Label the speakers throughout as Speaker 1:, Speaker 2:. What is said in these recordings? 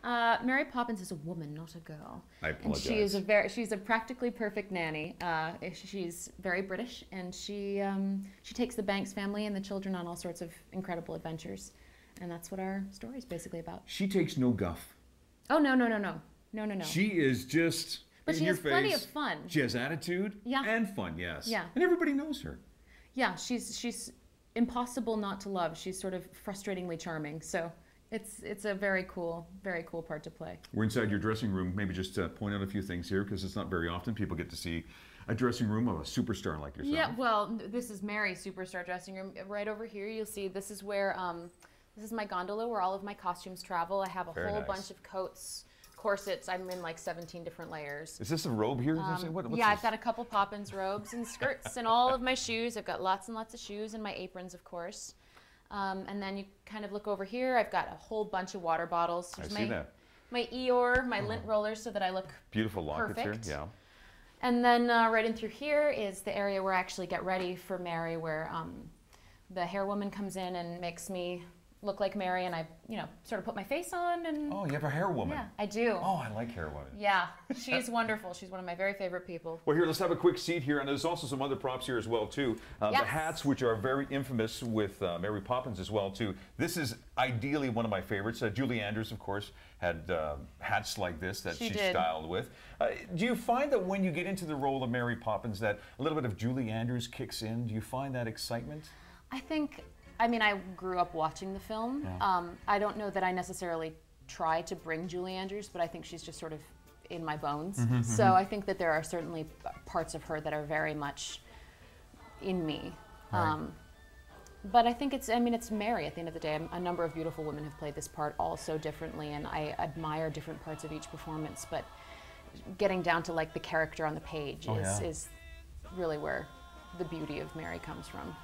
Speaker 1: Mary Poppins is a woman, not a girl.
Speaker 2: I apologize.
Speaker 1: And she's a practically perfect nanny. She's very British, and she takes the Banks family and the children on all sorts of incredible adventures, and that's what our story is basically about.
Speaker 2: She takes no guff.
Speaker 1: Oh no.
Speaker 2: She is just
Speaker 1: But
Speaker 2: in
Speaker 1: she
Speaker 2: your
Speaker 1: has plenty
Speaker 2: face.
Speaker 1: of fun.
Speaker 2: She has attitude.
Speaker 1: Yeah.
Speaker 2: And fun, yes.
Speaker 1: Yeah.
Speaker 2: And everybody knows her.
Speaker 1: Yeah, she's impossible not to love. She's sort of frustratingly charming. So it's a very cool part to play.
Speaker 2: We're inside your dressing room. Maybe just point out a few things here, because it's not very often people get to see a dressing room of a superstar like yourself.
Speaker 1: Yeah, well, this is Mary's superstar dressing room. Right over here, you'll see this is where this is my gondola where all of my costumes travel. I have a whole bunch of coats, corsets. I'm in like 17 different layers.
Speaker 2: Is this a robe here? What's
Speaker 1: Yeah,
Speaker 2: this?
Speaker 1: I've got a couple Poppins robes and skirts and all of my shoes. I've got lots and lots of shoes and my aprons, of course. And then you kind of look over here. I've got a whole bunch of water bottles.
Speaker 2: I see that.
Speaker 1: My Eeyore, my lint rollers, so that I look
Speaker 2: beautiful lockets
Speaker 1: perfect.
Speaker 2: here. Yeah.
Speaker 1: And then right in through here is the area where I actually get ready for Mary, where the hair woman comes in and makes me look like Mary, and I, sort of put my face on. And
Speaker 2: Oh, you have a hair woman.
Speaker 1: yeah, I do.
Speaker 2: Oh, I like hair women.
Speaker 1: Yeah, she's wonderful. She's one of my very favorite people.
Speaker 2: Well, here, let's have a quick seat here, and there's also some other props here as well, too.
Speaker 1: Yes.
Speaker 2: The hats, which are very infamous with Mary Poppins as well, too. This is ideally one of my favorites. Julie Andrews, of course, had hats like this that she styled with. Do you find that when you get into the role of Mary Poppins that a little bit of Julie Andrews kicks in? Do you find that excitement?
Speaker 1: I mean, I grew up watching the film.
Speaker 2: Yeah.
Speaker 1: I don't know that I necessarily try to bring Julie Andrews, but I think she's just sort of in my bones. So I think that there are certainly parts of her that are very much in me.
Speaker 2: Right.
Speaker 1: But I think it's Mary at the end of the day. A number of beautiful women have played this part all so differently, and I admire different parts of each performance, but getting down to like the character on the page is really where the beauty of Mary comes from.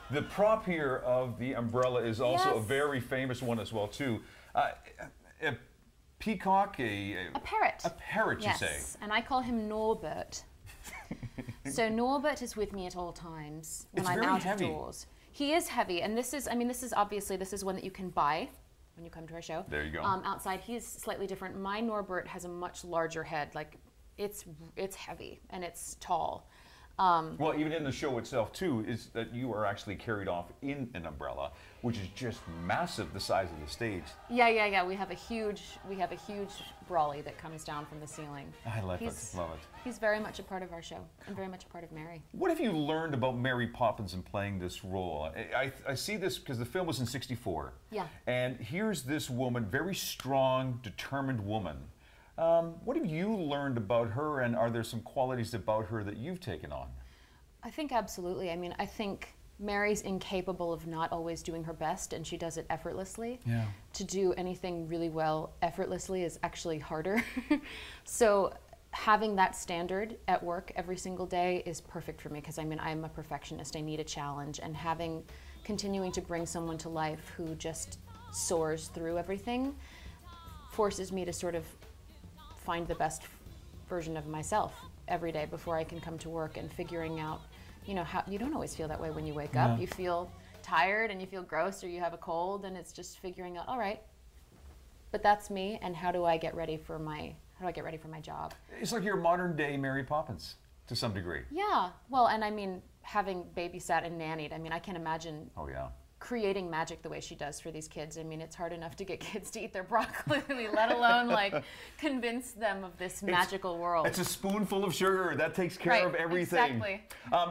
Speaker 2: The prop here of the umbrella is also a very famous one as well, too. A peacock, a
Speaker 1: parrot.
Speaker 2: A parrot, you say?
Speaker 1: Yes, and I call him Norbert. So Norbert is with me at all times when I'm out of doors. He is heavy, and this is one that you can buy when you come to our show.
Speaker 2: There you go.
Speaker 1: Outside, he's slightly different. My Norbert has a much larger head. Like, it's heavy and it's tall.
Speaker 2: Well, even in the show itself, too, is that you are actually carried off in an umbrella, which is just massive, the size of the stage.
Speaker 1: Yeah. We have a huge brolly that comes down from the ceiling.
Speaker 2: I love it.
Speaker 1: He's very much a part of our show and very much a part of Mary.
Speaker 2: What have you learned about Mary Poppins in playing this role? I see this because the film was in '64.
Speaker 1: Yeah.
Speaker 2: And here's this woman, very strong, determined woman. What have you learned about her, and are there some qualities about her that you've taken on?
Speaker 1: I think absolutely. I think Mary's incapable of not always doing her best, and she does it effortlessly. Yeah. To do anything really well effortlessly is actually harder. So having that standard at work every single day is perfect for me, because I'm a perfectionist. I need a challenge, and continuing to bring someone to life who just soars through everything forces me to sort of find the best version of myself every day before I can come to work, and figuring out, how you don't always feel that way when you wake up. You feel tired and you feel gross, or you have a cold, and it's just figuring out, all right, but that's me, and how do I get ready for my job?
Speaker 2: It's like you're modern day Mary Poppins to some degree.
Speaker 1: Yeah. Well, and having babysat and nannied, I can't imagine creating magic the way she does for these kids. It's hard enough to get kids to eat their broccoli, let alone convince them of this magical world.
Speaker 2: It's a spoonful of sugar. That takes care of everything.
Speaker 1: Exactly.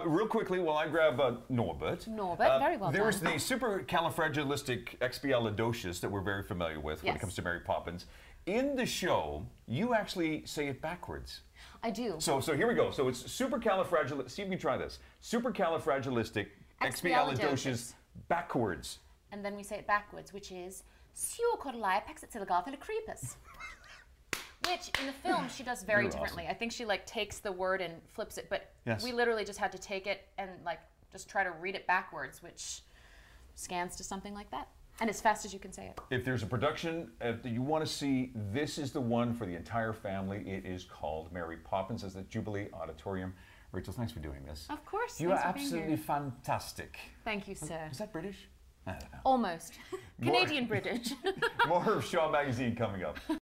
Speaker 2: Real quickly, while I grab Norbert.
Speaker 1: Norbert, very well done.
Speaker 2: There's the supercalifragilisticexpialidocious that we're very familiar with when it comes to Mary Poppins. In the show, you actually say it backwards.
Speaker 1: I do.
Speaker 2: So here we go. So it's supercalifragilistic. See if you can try this. Supercalifragilisticexpialidocious backwards.
Speaker 1: And then we say it backwards, which is Creepus. Which in the film she does very differently. Awesome. I think she takes the word and flips it, but we literally just had to take it and just try to read it backwards, which scans to something like that. And as fast as you can say it.
Speaker 2: If there's a production that you want to see, this is the one for the entire family. It is called Mary Poppins at the Jubilee Auditorium. Rachel, thanks for doing this.
Speaker 1: Of course.
Speaker 2: You are absolutely fantastic.
Speaker 1: Thank you, sir.
Speaker 2: Is that British? I don't know.
Speaker 1: Almost. Canadian British.
Speaker 2: More of Shaw Magazine coming up.